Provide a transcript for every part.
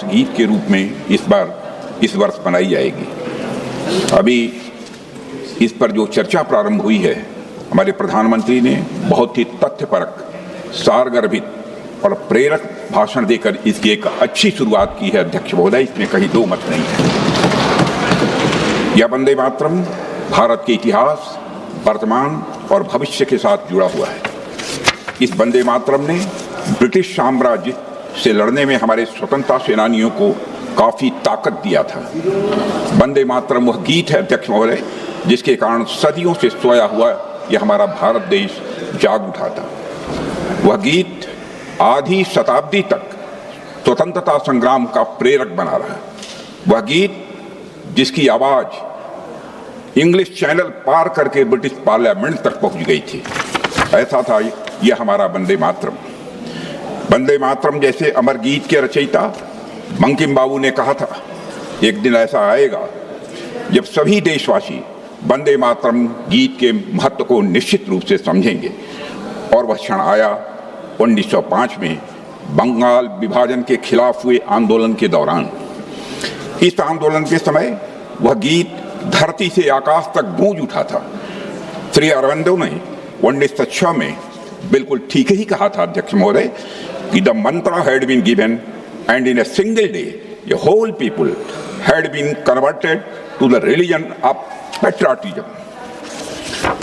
राष्ट्रगीत के रूप में इस वर्ष मनाई जाएगी। अभी इस पर जो चर्चा प्रारंभ हुई है, हमारे प्रधानमंत्री ने बहुत ही तथ्यपरक, सारगर्भित और प्रेरक भाषण देकर इसकी एक अच्छी शुरुआत की है। अध्यक्ष महोदय, इसमें कहीं दो मत नहीं है। यह वंदे मातरम भारत के इतिहास, वर्तमान और भविष्य के साथ जुड़ा हुआ है। इस वंदे मातरम ने ब्रिटिश साम्राज्य से लड़ने में हमारे स्वतंत्रता सेनानियों को काफी ताकत दिया था। वंदे मातरम वह गीत है अध्यक्ष महोदय, जिसके कारण सदियों से सोया हुआ यह हमारा भारत देश जाग उठा था। वह गीत आधी शताब्दी तक स्वतंत्रता संग्राम का प्रेरक बना रहा। वह गीत जिसकी आवाज इंग्लिश चैनल पार करके ब्रिटिश पार्लियामेंट तक पहुंच गई थी। ऐसा था यह हमारा वंदे मातरम। वंदे मातरम जैसे अमर गीत के रचयिता बंकिम बाबू ने कहा था, एक दिन ऐसा आएगा जब सभी देशवासी वंदे मातरम गीत के महत्व को निश्चित रूप से समझेंगे। और वह क्षण आया 1905 में बंगाल विभाजन के खिलाफ हुए आंदोलन के दौरान। इस आंदोलन के समय वह गीत धरती से आकाश तक गूंज उठा था। श्री अरविंदो ने 1906 में बिल्कुल ठीक ही कहा था अध्यक्ष महोदय कि the mantra had been given and in a single day the whole people had been converted to the religion of patriotism.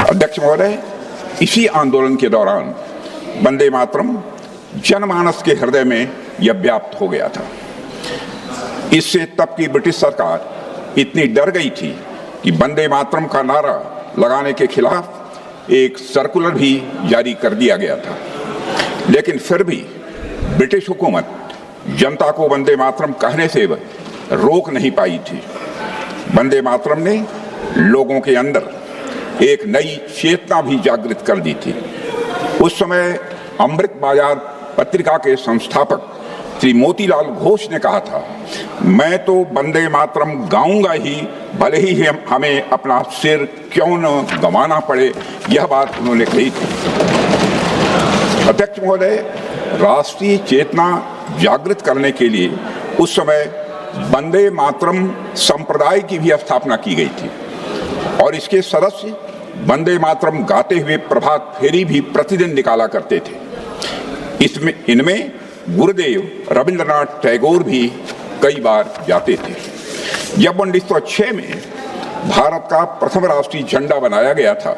अध्यक्ष महोदय, इसी आंदोलन के दौरान वंदे मातरम जनमानस के हृदय में यह व्याप्त हो गया था। इससे तब की ब्रिटिश सरकार इतनी डर गई थी कि वंदे मातरम का नारा लगाने के खिलाफ एक सर्कुलर भी जारी कर दिया गया था। लेकिन फिर भी ब्रिटिश हुकूमत जनता को वंदे मातरम कहने से रोक नहीं पाई थी। वंदे मातरम ने लोगों के अंदर एक नई चेतना भी जागृत कर दी थी। उस समय अमृत बाजार पत्रिका के संस्थापक श्री मोतीलाल घोष ने कहा था, मैं तो वंदे मातरम गाऊंगा ही, भले ही हमें अपना सिर क्यों न गंवाना पड़े। यह बात उन्होंने कही थी। अध्यक्ष महोदय, राष्ट्रीय चेतना जागृत करने के लिए उस समय वंदे मातरम संप्रदाय की भी स्थापना की गई थी और इसके सदस्य वंदे मातरम गाते हुए प्रभात फेरी भी प्रतिदिन निकाला करते थे। इनमें गुरुदेव रविंद्रनाथ टैगोर भी कई बार जाते थे। जब 1906 में भारत का प्रथम राष्ट्रीय झंडा बनाया गया था,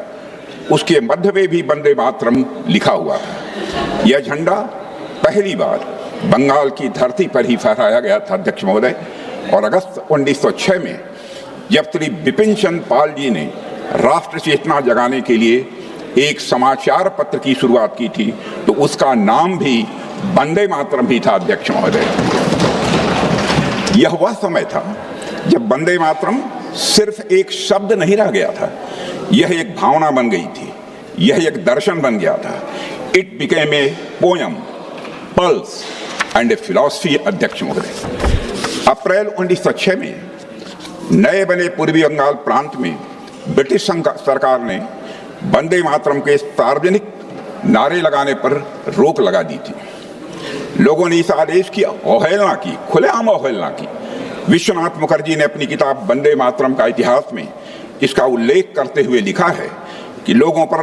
उसके मध्य में भी वंदे मातरम लिखा हुआ था। यह झंडा पहली बार बंगाल की धरती पर ही फहराया गया था अध्यक्ष महोदय। और अगस्त 1906 में जब श्री बिपिन चंद्र पाल जी ने राष्ट्र चेतना जगाने के लिए एक समाचार पत्र की शुरुआत की थी, तो उसका नाम भी वंदे मातरम ही था अध्यक्ष महोदय। यह वह समय था जब वंदे मातरम सिर्फ एक शब्द नहीं रह गया था, यह एक भावना बन गई थी, यह एक दर्शन बन गया था। It became a poem, pulse and A philosophy अध्यक्ष महोदय। अप्रैल 1906 में नए बने पूर्वी बंगाल प्रांत में ब्रिटिश सरकार ने वंदे मातरम के सार्वजनिक नारे लगाने पर रोक लगा दी थी। लोगों ने इस आदेश की अवहेलना की, खुलेआम अवहेलना की। विश्वनाथ मुखर्जी ने अपनी किताब वंदे मातरम का इतिहास में इसका उल्लेख करते हुए लिखा है कि लोगों पर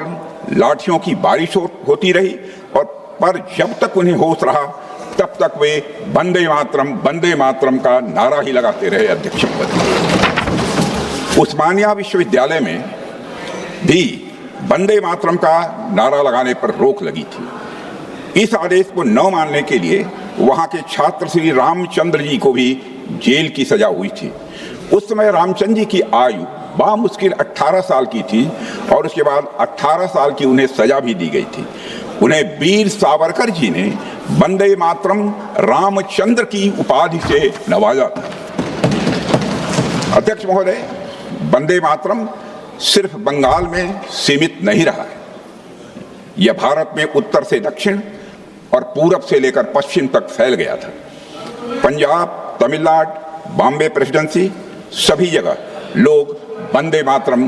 लाठियों की बारिश होती रही और पर जब तक उन्हें होश रहा तब तक वे वंदे मातरम का नारा ही लगाते रहे अध्यक्ष महोदय। उस्मानिया विश्वविद्यालय में भी वंदे मातरम का नारा लगाने पर रोक लगी थी। इस आदेश को न मानने के लिए वहां के छात्र श्री रामचंद्र जी को भी जेल की सजा हुई थी। उस समय रामचंद्र जी की आयु बामुश्किल 18 साल की थी और उसके बाद 18 साल की उन्हें सजा भी दी गई थी। उन्हें वीर सावरकर जी ने वंदे मातरम रामचंद्र की उपाधि से नवाजा था। अध्यक्ष महोदय, वंदे मातरम सिर्फ बंगाल में सीमित नहीं रहा है। यह भारत में उत्तर से दक्षिण और पूरब से लेकर पश्चिम तक फैल गया था। पंजाब, तमिलनाडु, बॉम्बे प्रेसिडेंसी, सभी जगह लोग वंदे मातरम